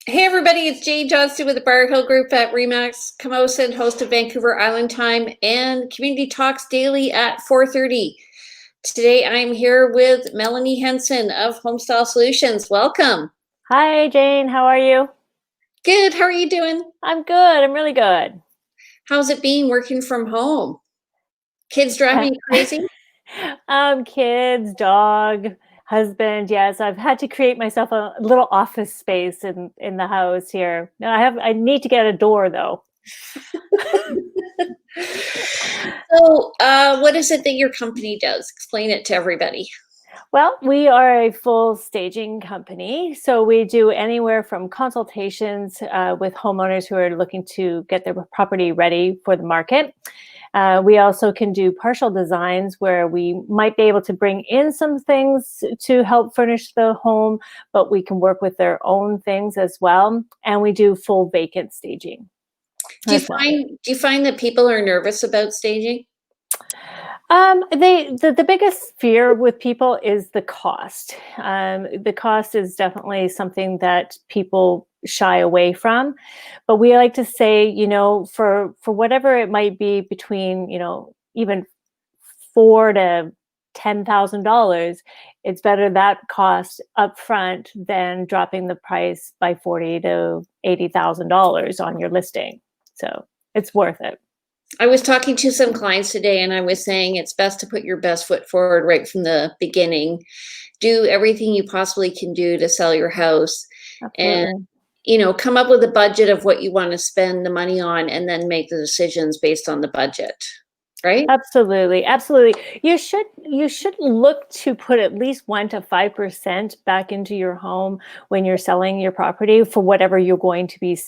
Hey everybody, it's Jane Johnston with the Bar Hill Group at Remax Camosun, host of Vancouver Island Time and Community Talks daily at 4:30. Today I'm here with Melanie Henson of Homestyle Solutions. Welcome. Hi, Jane. How are you? Good. How are you doing? I'm good. I'm really good. How's it been working from home? Kids driving you crazy? Kids, dog, husband. Yes, I've had to create myself a little office space in the house here. Now I need to get a door though. So, what is it that your company does? Explain it to everybody. Well, we are a full staging company. So we do anywhere from consultations with homeowners who are looking to get their property ready for the market. We also can do partial designs where we might be able to bring in some things to help furnish the home, but we can work with their own things as well. And we do full vacant staging Do you as well. find that people are nervous about staging? The biggest fear with people is the cost. The cost is definitely something that people shy away from, but we like to say, for whatever it might be between, even $4,000 to $10,000, it's better that cost up front than dropping the price by $40,000 to $80,000 on your listing. So it's worth it. I was talking to some clients today and I was saying it's best to put your best foot forward right from the beginning. Do everything you possibly can do to sell your house and Absolutely. come up with a budget of what you want to spend the money on and then make the decisions based on the budget. Right? Absolutely, absolutely. You should look to put at least 1 to 5% back into your home when you're selling your property for whatever you're going to be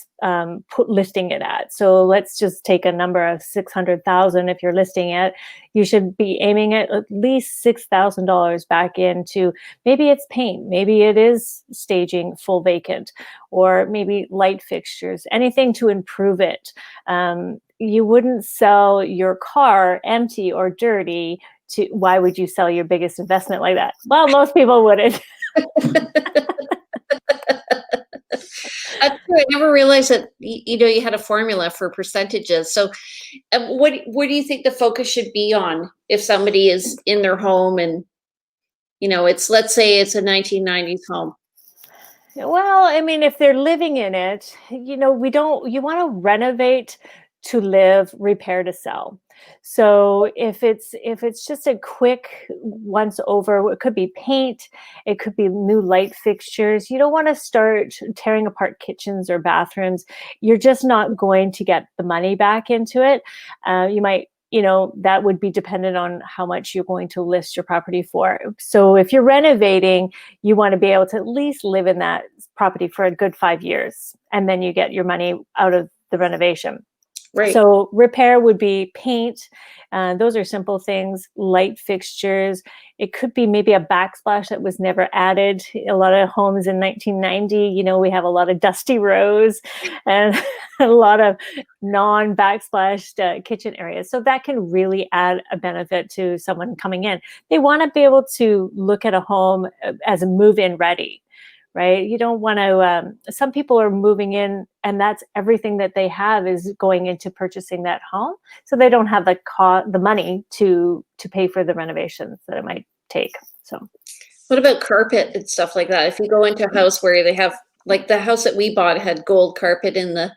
listing it at. So let's just take a number of 600,000. If you're listing it, you should be aiming at least $6,000 back into, maybe it's paint, maybe it is staging full vacant, or maybe light fixtures, anything to improve it. You wouldn't sell your car empty or dirty. Why would you sell your biggest investment like that? Well, most people wouldn't. That's true. I never realized that you had a formula for percentages. So, what do you think the focus should be on if somebody is in their home and it's, let's say it's a 1990s home. Well, I mean, if they're living in it, you want to renovate to live, repair to sell. So if it's just a quick once over, it could be paint, it could be new light fixtures. You don't want to start tearing apart kitchens or bathrooms. You're just not going to get the money back into it. You might, that would be dependent on how much you're going to list your property for. So if you're renovating, you want to be able to at least live in that property for a good 5 years, and then you get your money out of the renovation. Right. So repair would be paint. Those are simple things. Light fixtures. It could be maybe a backsplash that was never added. A lot of homes in 1990, we have a lot of dusty rows and a lot of non-backsplashed kitchen areas. So that can really add a benefit to someone coming in. They want to be able to look at a home as a move-in ready. Right? You don't want to, some people are moving in and that's everything that they have is going into purchasing that home. So they don't have the money to pay for the renovations that it might take. So What about carpet and stuff like that? If you go into a house where they have, like the house that we bought had gold carpet in the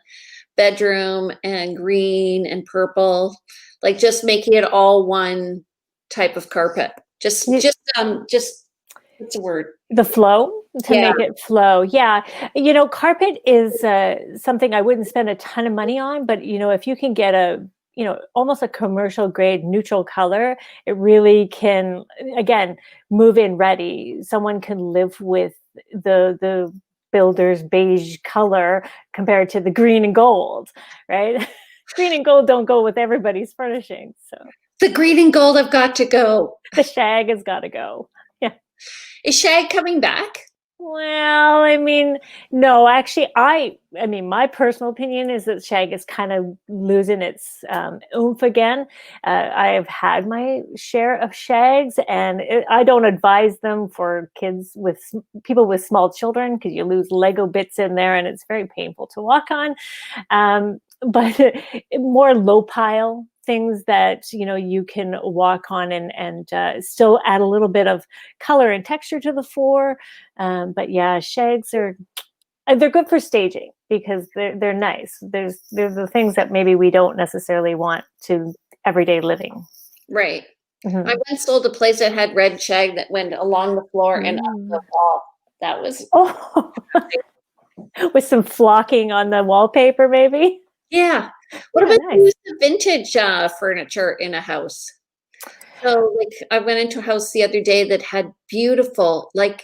bedroom and green and purple, like just making it all one type of carpet. Just what's the word? the flow, to Yeah. make it flow. Yeah. Carpet is something I wouldn't spend a ton of money on, but if you can get almost a commercial grade neutral color, it really can, again, move in ready. Someone can live with the builder's beige color compared to the green and gold, right? Green and gold don't go with everybody's furnishings. So The green and gold have got to go. the shag has got to go. Yeah. Is shag coming back? Well, I mean, no, actually, I mean, my personal opinion is that shag is kind of losing its oomph again. I have had my share of shags, and I don't advise them for kids with people with small children because you lose Lego bits in there, and it's very painful to walk on. But more low pile things that you can walk on and still add a little bit of color and texture to the floor. But yeah, shags they're good for staging because they're nice. There's the things that maybe we don't necessarily want to everyday living. Right. I Mhm. once sold a place that had red shag that went along the floor and up the Mm. wall. That was Oh, with some flocking on the wallpaper, maybe. yeah. What Yeah, about the nice. use of vintage furniture in a house? So, like, I went into a house the other day that had beautiful, like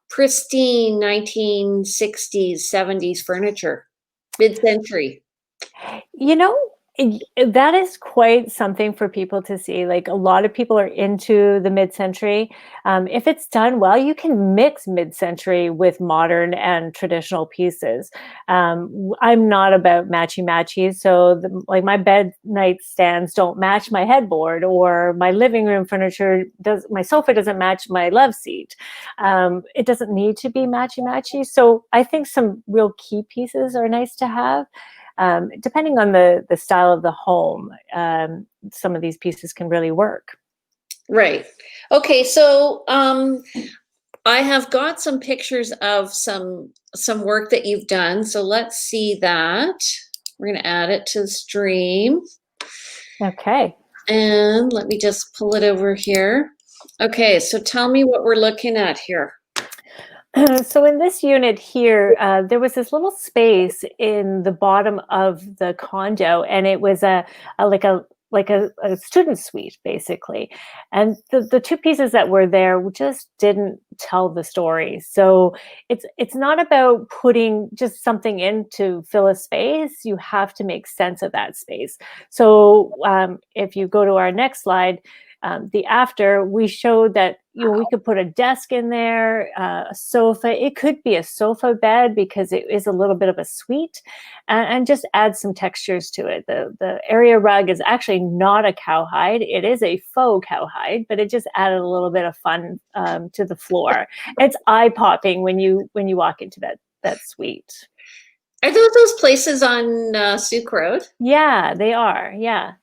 pristine 1960s, 70s furniture, mid-century. You know, that is quite something for people to see. Like a lot of people are into the mid-century. If it's done well, you can mix mid-century with modern and traditional pieces. I'm not about matchy matchy, so like my bed nightstands don't match my headboard, or my living room furniture does. My sofa doesn't match my love seat. It doesn't need to be matchy matchy. So I think some real key pieces are nice to have. Depending on the style of the home, some of these pieces can really work. Right. Okay, so I have got some pictures of some work that you've done. So let's see that. We're going to add it to the stream. Okay. And let me just pull it over here. Okay, so tell me what we're looking at here. So in this unit here, there was this little space in the bottom of the condo, and it was a student suite basically. And the two pieces that were there just didn't tell the story. So it's not about putting just something in to fill a space. You have to make sense of that space. So if you go to our next slide, the after, we showed that we could put a desk in there, a sofa. It could be a sofa bed because it is a little bit of a suite, and just add some textures to it. The area rug is actually not a cowhide; it is a faux cowhide, but it just added a little bit of fun to the floor. It's eye popping when you walk into that suite. Are those places on Souk Road? Yeah, they are. Yeah.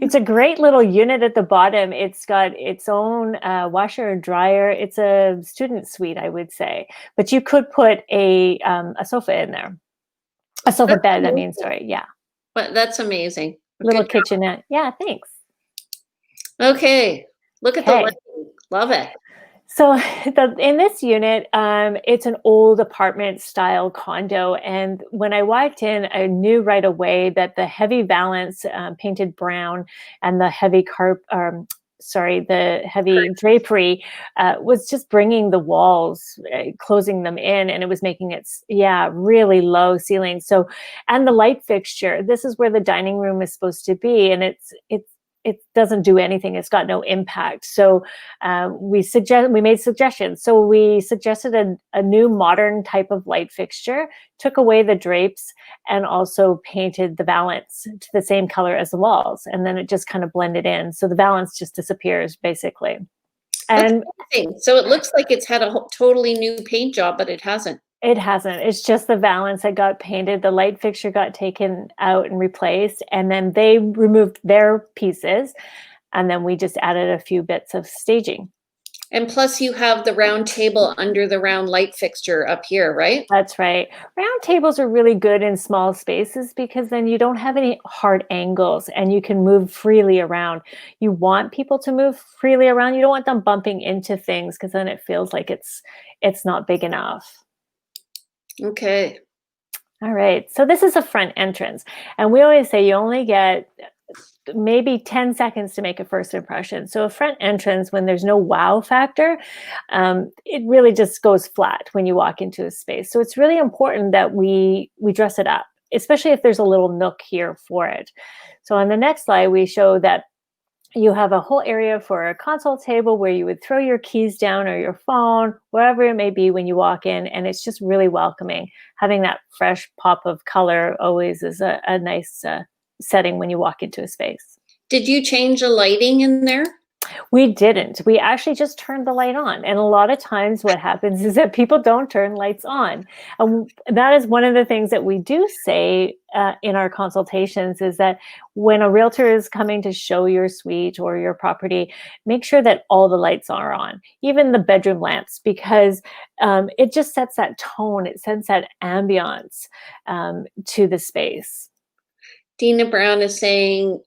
It's a great little unit at the bottom. It's got its own washer and dryer. It's a student suite, I would say. But you could put a sofa in there. A sofa That's bed, I amazing. mean, sorry. Yeah. But that's amazing. Little Good kitchenette. Yeah, thanks. job. Okay, look at the Okay. lighting. Love it. So in this unit, it's an old apartment style condo. And when I walked in, I knew right away that the heavy valance painted brown and the heavy the heavy drapery was just bringing the walls, closing them in, and it was making it, yeah, really low ceiling. So, and the light fixture, this is where the dining room is supposed to be. And it doesn't do anything. It's got no impact. So we made suggestions. So we suggested a new modern type of light fixture, took away the drapes, and also painted the valance to the same color as the walls. And then it just kind of blended in. So the valance just disappears basically. That's And amazing. So it looks like it's had a totally new paint job, but it hasn't. it hasn't. It's just the valance that got painted. The light fixture got taken out and replaced. And then they removed their pieces. And then we just added a few bits of staging. And plus you have the round table under the round light fixture up here, right? That's right. Round tables are really good in small spaces because then you don't have any hard angles and you can move freely around. You want people to move freely around. You don't want them bumping into things because then it feels like it's not big enough. Okay. All right. So this is a front entrance. And we always say you only get maybe 10 seconds to make a first impression. So a front entrance, when there's no wow factor, it really just goes flat when you walk into a space. So it's really important that we dress it up, especially if there's a little nook here for it. So on the next slide, we show that You have a whole area for a console table where you would throw your keys down or your phone, wherever it may be when you walk in. And it's just really welcoming. Having that fresh pop of color always is a nice setting when you walk into a space. Did you change the lighting in there? We didn't. We actually just turned the light on. And a lot of times what happens is that people don't turn lights on. And that is one of the things that we do say in our consultations is that when a realtor is coming to show your suite or your property, make sure that all the lights are on, even the bedroom lamps, because it just sets that tone. It sets that ambiance to the space. Dina Brown is saying,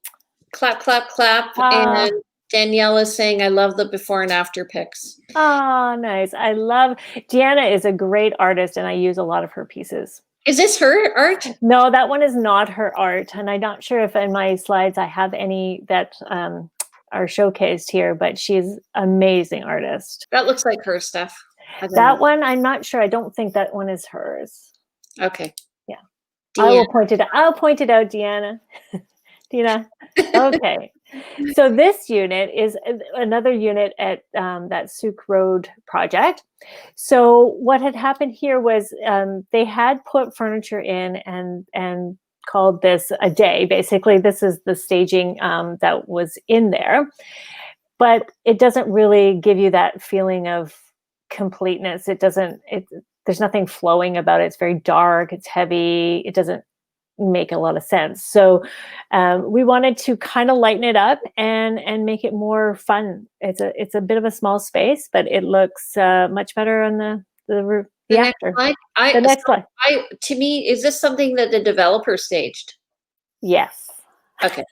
clap, clap, clap. And Danielle is saying, I love the before and after pics. Oh, nice. I love, Deanna is a great artist and I use a lot of her pieces. Is this her art? No, that one is not her art. And I'm not sure if in my slides I have any that are showcased here, but she's amazing artist. That looks like her stuff. That one, I'm not sure. I don't think that one is hers. Okay. Yeah. Deanna. I will point it out. I'll point it out, Deanna. Dina. Okay. So this unit is another unit at that Souk Road project. So what had happened here was they had put furniture in and called this a day. Basically, this is the staging that was in there, but it doesn't really give you that feeling of completeness. It doesn't. There's nothing flowing about it. It's very dark. It's heavy. It doesn't make a lot of sense. So we wanted to kind of lighten it up and make it more fun. It's a bit of a small space, but it looks much better on the next slide. The next slide. To me, is this something that the developer staged? Yes. Okay.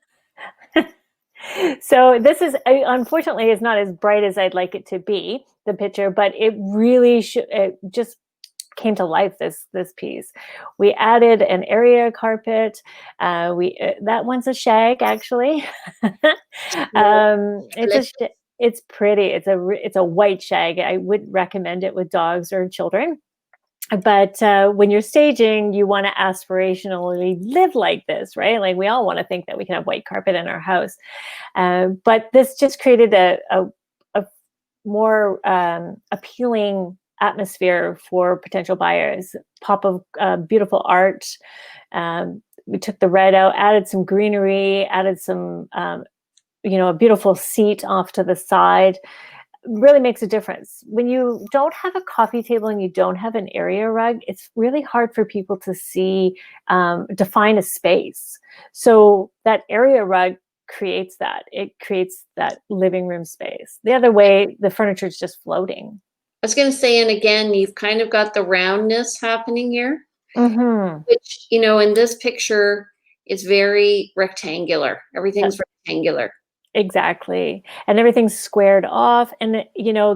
So this is, unfortunately, is not as bright as I'd like it to be, the picture, but it really it just came to life, this piece. We added an area carpet. That one's a shag, actually. It's pretty. It's a white shag. I would recommend it with dogs or children. But when you're staging, you want to aspirationally live like this, right? Like we all want to think that we can have white carpet in our house. But this just created a more appealing atmosphere for potential buyers. Pop of beautiful art. We took the red out, added some greenery, added some, a beautiful seat off to the side. Really makes a difference. When you don't have a coffee table and you don't have an area rug, it's really hard for people to see, define a space. So that area rug creates that. It creates that living room space. The other way, the furniture is just floating. I was going to say, and again, you've kind of got the roundness happening here, which, in this picture is very rectangular. Everything's rectangular. Exactly. And everything's squared off. And,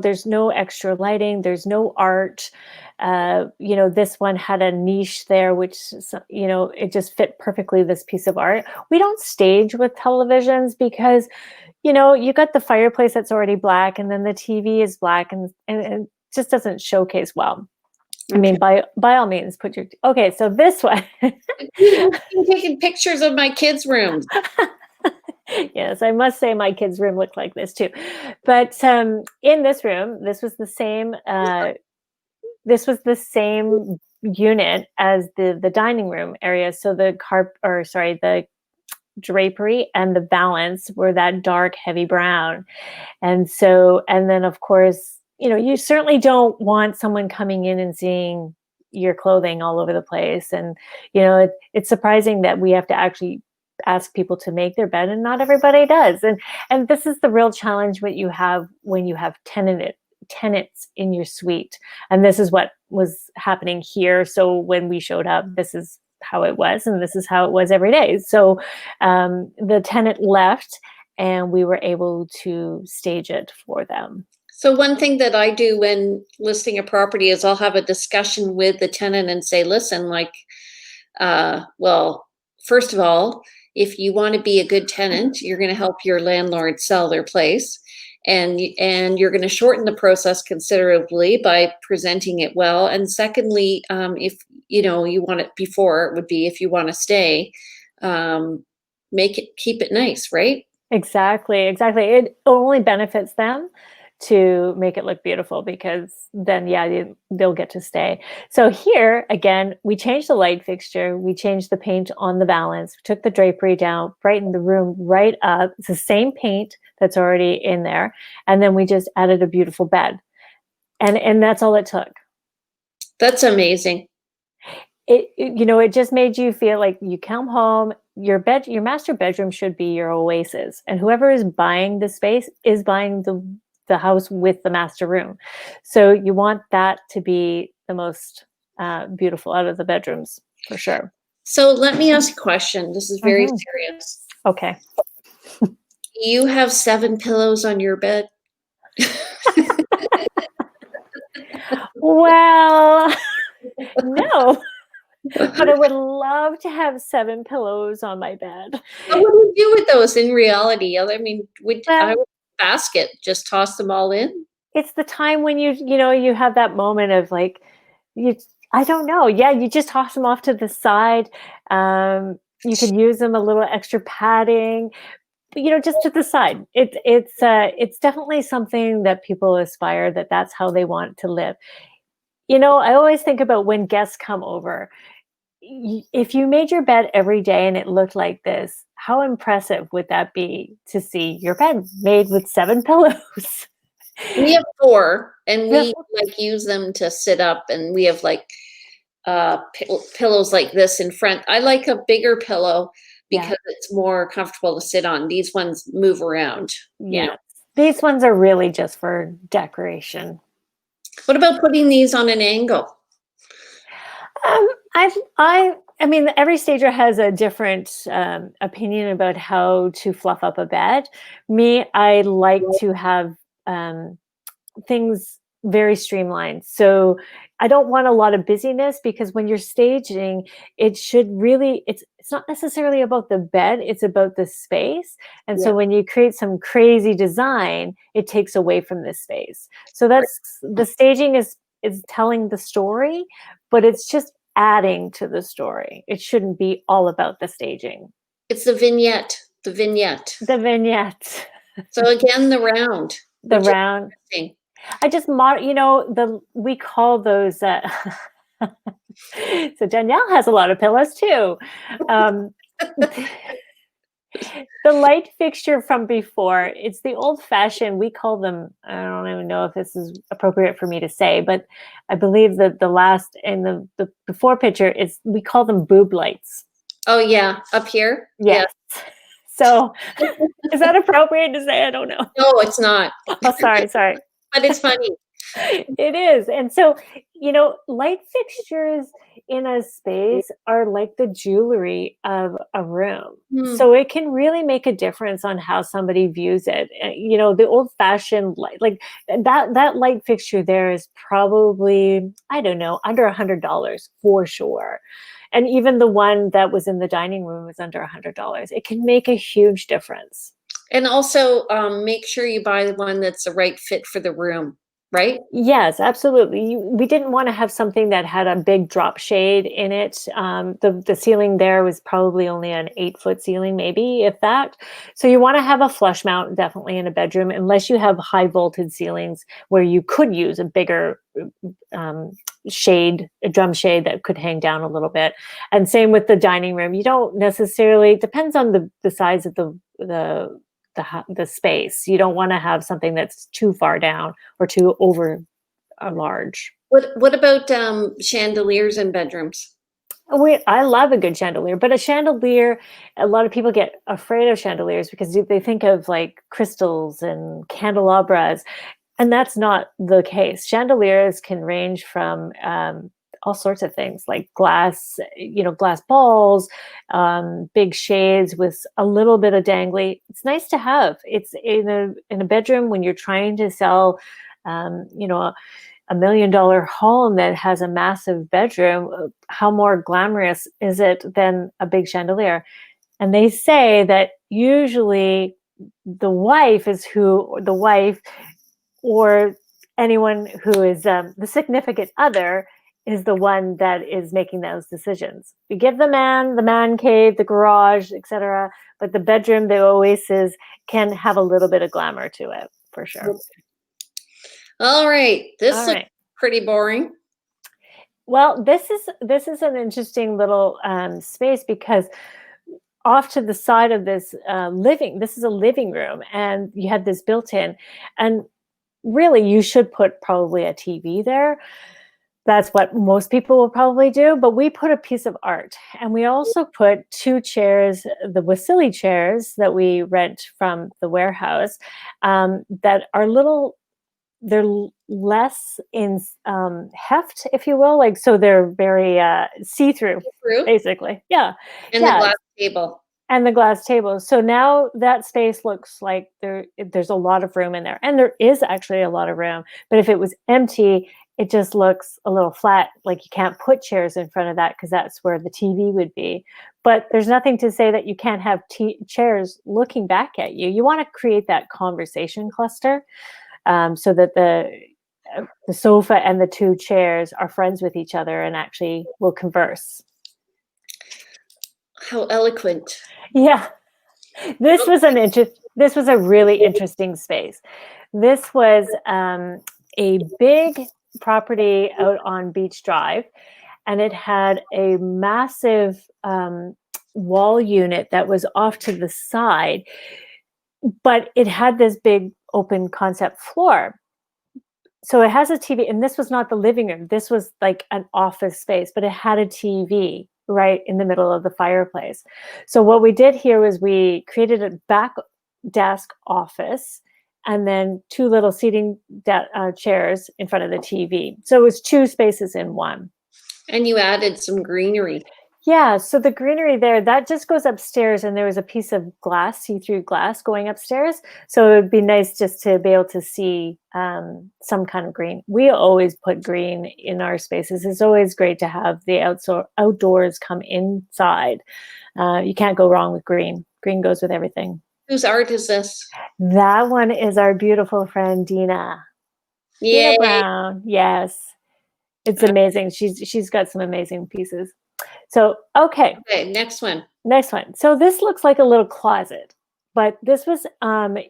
there's no extra lighting. There's no art. This one had a niche there, which, it just fit perfectly, this piece of art. We don't stage with televisions because, you got the fireplace that's already black and then the TV is black and it just doesn't showcase well. Okay. I mean, by all means, okay, so this one. I'm taking pictures of my kids' rooms. Yes, I must say my kids' room looked like this too. But in this room, this was the same unit as the dining room area. So the drapery and the valance were that dark, heavy brown. And then of course, you certainly don't want someone coming in and seeing your clothing all over the place. And, it's surprising that we have to actually ask people to make their bed and not everybody does. And this is the real challenge what you have when you have tenants in your suite. And this is what was happening here. So when we showed up, this is how it was, and this is how it was every day. So the tenant left and we were able to stage it for them. So one thing that I do when listing a property is I'll have a discussion with the tenant and say, listen, first of all, if you want to be a good tenant, you're going to help your landlord sell their place, and you're going to shorten the process considerably by presenting it well. And secondly, if you want it before, it would be if you want to stay, keep it nice, right? Exactly, exactly. It only benefits them to make it look beautiful because then, yeah, they'll get to stay. So here, again, we changed the light fixture, we changed the paint on the valance, took the drapery down, brightened the room right up. It's the same paint that's already in there, and then we just added a beautiful bed, and that's all it took. That's amazing. It just made you feel like you come home, your master bedroom should be your oasis, and whoever is buying the space is buying the house with the master room. So you want that to be the most beautiful out of the bedrooms for sure. So let me ask a question. This is very Mhm. serious. Okay. You have 7 pillows on your bed? Well, no, but I would love to have 7 pillows on my bed. What do you do with those in reality? I mean, would I Well, would basket, just toss them all in? it's the time when you have that moment of like, you I don't know. Yeah, you just toss them off to the side. You could use them a little extra padding, but just to the side. It's definitely something that people aspire that that's how they want to live. I always think about when guests come over. If you made your bed every day and it looked like this, how impressive would that be to see your bed made with 7 pillows? We have 4, and Yeah. we, like, use them to sit up, and we have, like, pillows like this in front. I like a bigger pillow Yeah. because it's more comfortable to sit on. These ones move around, you know? Yes. These ones are really just for decoration. What about putting these on an angle? Um, I mean, every stager has a different opinion about how to fluff up a bed. Me, I like to have um, things very streamlined. So I don't want a lot of busyness because when you're staging, it's not necessarily about the bed, it's about the space. And Yeah, so when you create some crazy design, it takes away from the space. So right. that's the staging is telling the story, but it's just adding to the story. It shouldn't be all about the staging. It's the vignette, the vignette. The vignette, So again, the round, the which is round. interesting. I just the we call those so Danielle has a lot of pillows too. Um, the light fixture from before, it's the old fashioned, we call them, I don't even know if this is appropriate for me to say, but I believe that the last and the before picture is, we call them boob lights. Oh, yeah, up here? Yes. Yeah. So is that appropriate to say? I don't know. No, it's not, Oh, sorry. but it's funny. It is. And so, light fixtures in a space are like the jewelry of a room. Hmm. So it can really make a difference on how somebody views it. The old fashioned light, like that light fixture there is probably, I don't know, under $100 for sure. And even the one that was in the dining room was under $100. It can make a huge difference. And also, make sure you buy the one that's the right fit for the room, right? Yes, absolutely. We didn't want to have something that had a big drop shade in it. The ceiling there was probably only an 8-foot ceiling, maybe if that. So you want to have a flush mount definitely in a bedroom, unless you have high vaulted ceilings where you could use a bigger um, shade, a drum shade that could hang down a little bit. And same with the dining room. You don't necessarily, depends on the size of the space. You don't want to have something that's too far down or too over large. What about, chandeliers in bedrooms? I love a good chandelier, but a chandelier, a lot of people get afraid of chandeliers because they think of like crystals and candelabras, and that's not the case. Chandeliers can range from all sorts of things, like glass, glass balls, big shades with a little bit of dangly. It's nice to have. It's in a bedroom when you're trying to sell, um, you know, $1 million home that has a massive bedroom. How more glamorous is it than a big chandelier? And they say that usually the wife or anyone who is the significant other is the one that is making those decisions. We give the man cave, the garage, etc. But the bedroom, the oasis, can have a little bit of glamour to it, for sure. All right. This All looks right. pretty boring. Well, this is an interesting little space, because off to the side of this this is a living room, and you had this built in, and really you should put probably a TV there. That's what most people will probably do, but we put a piece of art, and we also put 2 chairs, the Wasili chairs that we rent from the warehouse, that are they're less in heft, if you will, like, so they're very see-through, Through basically. Yeah, and the yeah, glass table. and the glass table. So now that space looks like there's a lot of room in there, and there is actually a lot of room. But if it was empty, it just looks a little flat, like you can't put chairs in front of that, because that's where the TV would be. But there's nothing to say that you can't have chairs looking back at you. You want to create that conversation cluster, so that the sofa and the 2 chairs are friends with each other and actually will converse. How eloquent. Yeah. This was a really interesting space. This was a big property out on Beach Drive, and it had a massive wall unit that was off to the side, but it had this big open concept floor. So it has a TV, and this was not the living room. This was like an office space, but it had a TV right in the middle of the fireplace. So what we did here was we created a back desk office, and then 2 little seating chairs in front of the TV. So it was 2 spaces in one. And you added some greenery. Yeah, so the greenery there, that just goes upstairs, and there was a piece of glass, see-through glass going upstairs. So it would be nice just to be able to see some kind of green. We always put green in our spaces. It's always great to have the outdoors come inside. You can't go wrong with green. Green goes with everything. Whose art is this? That one is our beautiful friend, Dina. Yay. Dina Brown, yes. It's amazing. She's got some amazing pieces. So, okay, Next one. So this looks like a little closet, but this was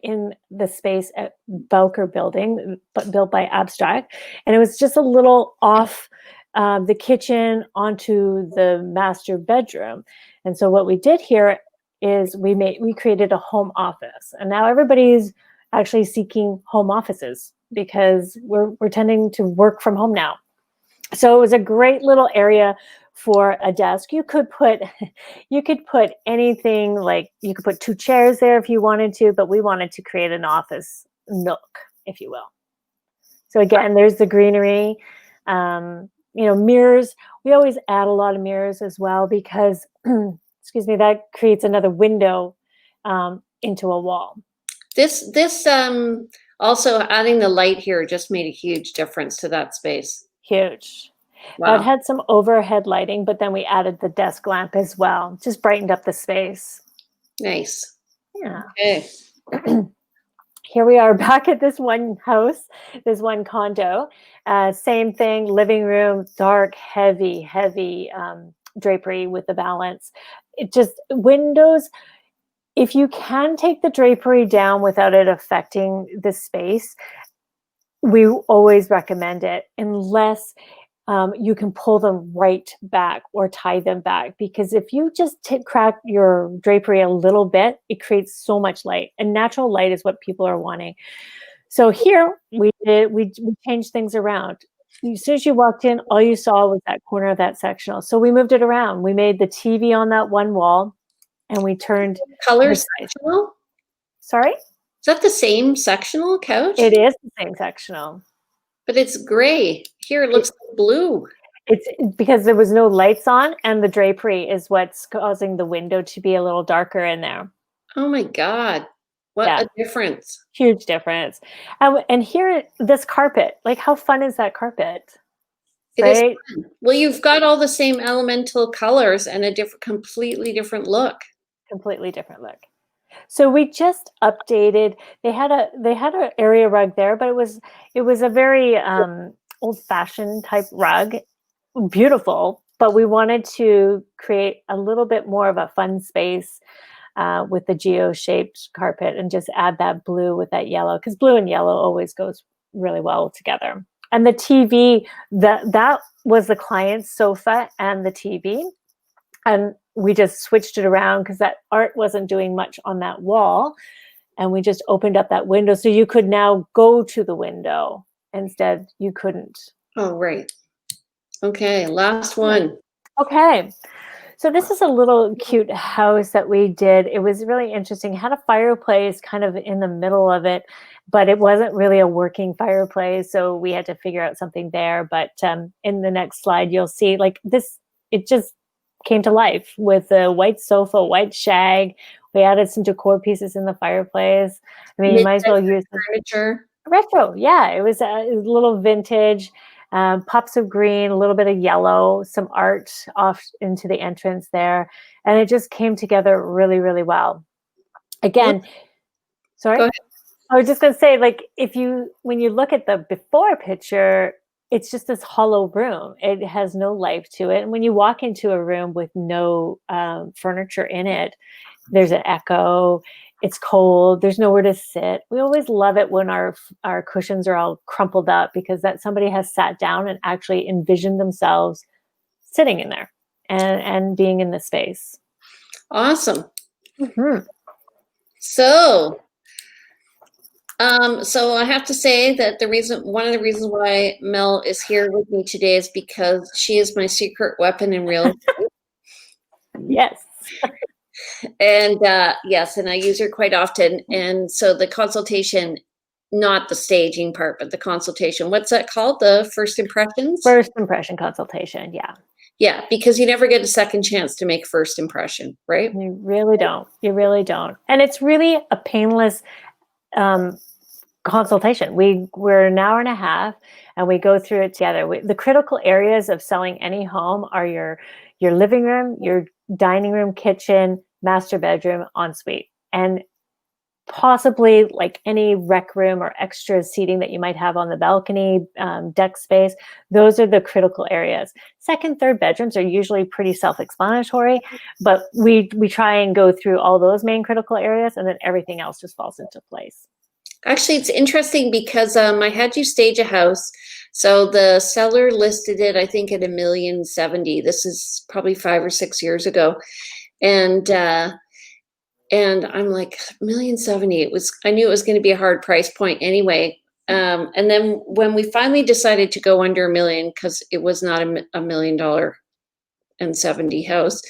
in the space at Bowker Building, but built by Abstract, and it was just a little off the kitchen onto the master bedroom. And so what we did here is we created a home office, and now everybody's actually seeking home offices because we're tending to work from home now. So it was a great little area for a desk. You could put anything, like you could put 2 chairs there if you wanted to, but we wanted to create an office nook, if you will. So again, there's the greenery, mirrors. We always add a lot of mirrors as well, because excuse me, that creates another window into a wall. This also adding the light here just made a huge difference to that space. Huge. Wow. It had some overhead lighting, but then we added the desk lamp as well. Just brightened up the space. Nice. Yeah. Okay. Here we are back at this one house, this one condo. Same thing, living room, dark, heavy drapery with the balance. It just, windows, if you can take the drapery down without it affecting the space, we always recommend it, unless you can pull them right back or tie them back, because if you just crack your drapery a little bit, it creates so much light, and natural light is what people are wanting. So here we changed things around. As soon as you walked in, all you saw was that corner of that sectional. So we moved it around. We made the TV on that one wall, and we turned Color sectional? Sorry? Is that the same sectional couch? It is the same sectional. But it's gray. Here it looks like blue. It's because there was no lights on, and the drapery is what's causing the window to be a little darker in there. Oh my God. What a difference. Huge difference. And here, this carpet, like, how fun is that carpet? It is fun. Well, you've got all the same elemental colors and a completely different look. Completely different look. So we just updated. They had an area rug there, but it was a very old-fashioned type rug. beautiful, but we wanted to create a little bit more of a fun space with the geo-shaped carpet and just add that blue with that yellow, because blue and yellow always goes really well together. And the TV, that was the client's sofa and the TV. And we just switched it around because that art wasn't doing much on that wall. And we just opened up that window so you could now go to the window. Instead, you couldn't. Oh, right. Okay, last one. Okay. So this is a little cute house that we did. It was really interesting. It had a fireplace kind of in the middle of it, but it wasn't really a working fireplace. So we had to figure out something there. But in the next slide, you'll see like this, it just came to life with a white sofa, white shag. We added some decor pieces in the fireplace. I mean, you might as well use furniture. Retro. Yeah, it was a little vintage. Pops of green, a little bit of yellow, some art off into the entrance there. And it just came together really, really well. Again, sorry? I was just going to say, like, when you look at the before picture, it's just this hollow room. It has no life to it. And when you walk into a room with no furniture in it, there's an echo. It's cold. There's nowhere to sit. We always love it when our cushions are all crumpled up, because that somebody has sat down and actually envisioned themselves sitting in there and being in the space. Awesome. Mm-hmm. So I have to say that one of the reasons why Mel is here with me today is because she is my secret weapon in real estate. Yes. And yes, and I use her quite often. And so the consultation, not the staging part, but the consultation, what's that called? The first impressions? First impression consultation, yeah. Yeah, because you never get a second chance to make first impression, right? You really don't. You really don't. And it's really a painless consultation. We're an hour and a half and we go through it together. The critical areas of selling any home are your living room, your dining room, kitchen, master bedroom, ensuite, and possibly like any rec room or extra seating that you might have on the balcony, deck space. Those are the critical areas. Second, third bedrooms are usually pretty self-explanatory, but we try and go through all those main critical areas, and then everything else just falls into place. Actually, it's interesting because I had you stage a house. So the seller listed it, I think, at $1,070,000. This is probably 5 or 6 years ago. And I'm like, $1,070,000. I knew it was going to be a hard price point anyway. And then when we finally decided to go under $1 million, because it was not $1,000,070 house,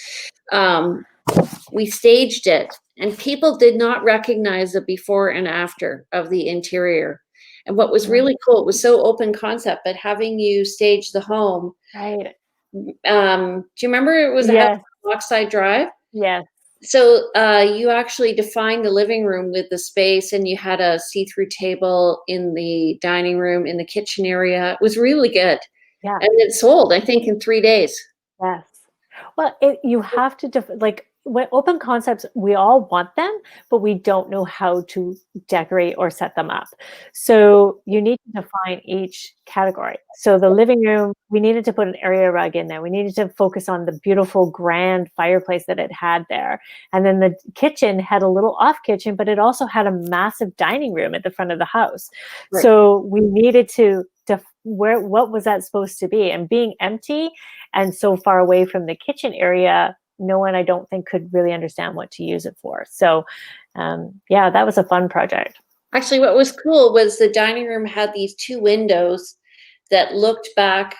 we staged it, and people did not recognize the before and after of the interior. And what was really cool, it was so open concept, but having you stage the home. Right. Do you remember it was a house on Lockside Drive? Yes. So you actually defined the living room with the space, and you had a see-through table in the dining room, in the kitchen area. It was really good. Yeah. And it sold, I think, in 3 days. Yes. Well, you have to like when open concepts, we all want them, but we don't know how to decorate or set them up. So you need to define each category. So the living room, we needed to put an area rug in there. We needed to focus on the beautiful grand fireplace that it had there. And then the kitchen had a little off kitchen, but it also had a massive dining room at the front of the house. Right. So we needed to what was that supposed to be? And being empty and so far away from the kitchen area, no one, I don't think, could really understand what to use it for. So yeah, that was a fun project. Actually, what was cool was the dining room had these 2 windows that looked back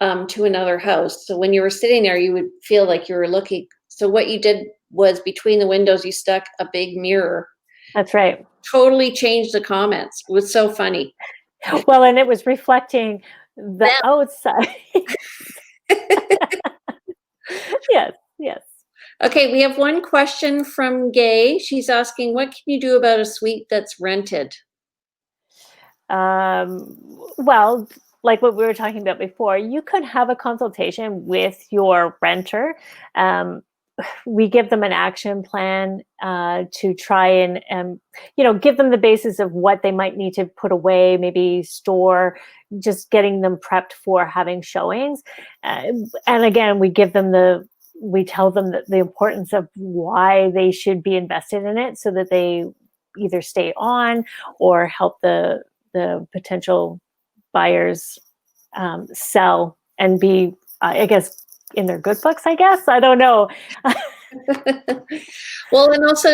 to another house. So when you were sitting there, you would feel like you were looking. So what you did was between the windows, you stuck a big mirror. That's right. Totally changed the comments. It was so funny. Well, and it was reflecting the outside. Yes, yes. Okay, we have one question from Gay. She's asking, what can you do about a suite that's rented? Well, like what we were talking about before, you could have a consultation with your renter. we give them an action plan to try and give them the basis of what they might need to put away, maybe store, just getting them prepped for having showings. And again, we tell them that the importance of why they should be invested in it, so that they either stay on or help the potential buyers sell and be, I guess, in their good books, I guess. I don't know. Well, and also,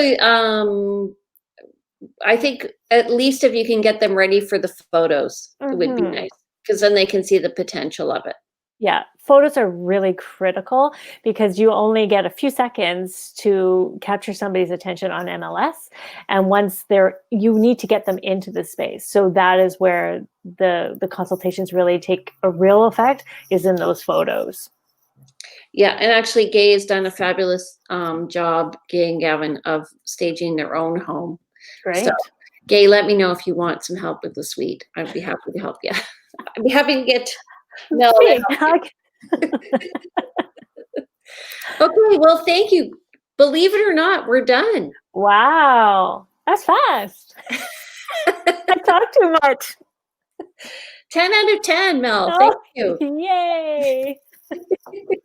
I think at least if you can get them ready for the photos, it would be nice, because then they can see the potential of it. Yeah, photos are really critical because you only get a few seconds to capture somebody's attention on MLS. And once you need to get them into the space. So that is where the consultations really take a real effect, is in those photos. Yeah, and actually Gay has done a fabulous job, Gay and Gavin, of staging their own home. Great. So, Gay, let me know if you want some help with the suite. I'd be happy to help you. I'd be happy to get Mel to help you. Okay, well, thank you. Believe it or not, we're done. Wow, that's fast. I talk too much. 10 out of 10, Mel. Thank you. Yay.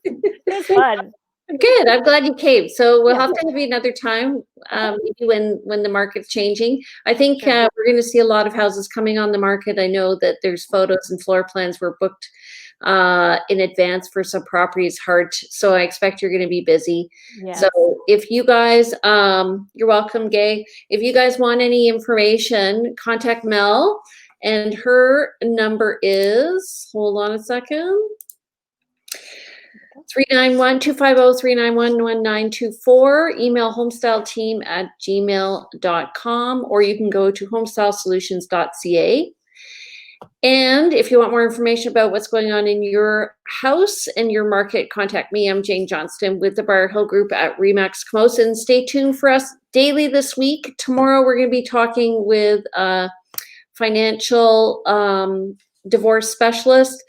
It's fun. Good. I'm glad you came. So we'll have to have you another time, maybe when the market's changing. I think we're going to see a lot of houses coming on the market. I know that there's photos and floor plans were booked in advance for some properties. So I expect you're going to be busy. Yes. So if you guys, you're welcome, Gay. If you guys want any information, contact Mel, and her number is, hold on a second, 391-250-391-1924. Email homestyleteam@gmail.com, or you can go to homestylesolutions.ca. And if you want more information about what's going on in your house and your market, contact me. I'm Jane Johnston with the Briar Hill Group at Remax Camosun. Stay tuned for us daily this week. Tomorrow we're going to be talking with a financial divorce specialist,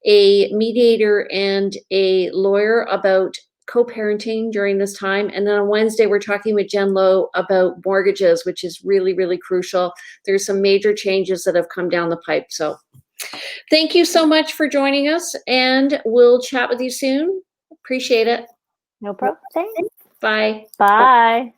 a mediator, and a lawyer about co-parenting during this time. And then on Wednesday, we're talking with Jen Lowe about mortgages, which is really, really crucial. There's some major changes that have come down the pipe. So thank you so much for joining us, and we'll chat with you soon. Appreciate it. No problem. Thanks. Bye. Bye.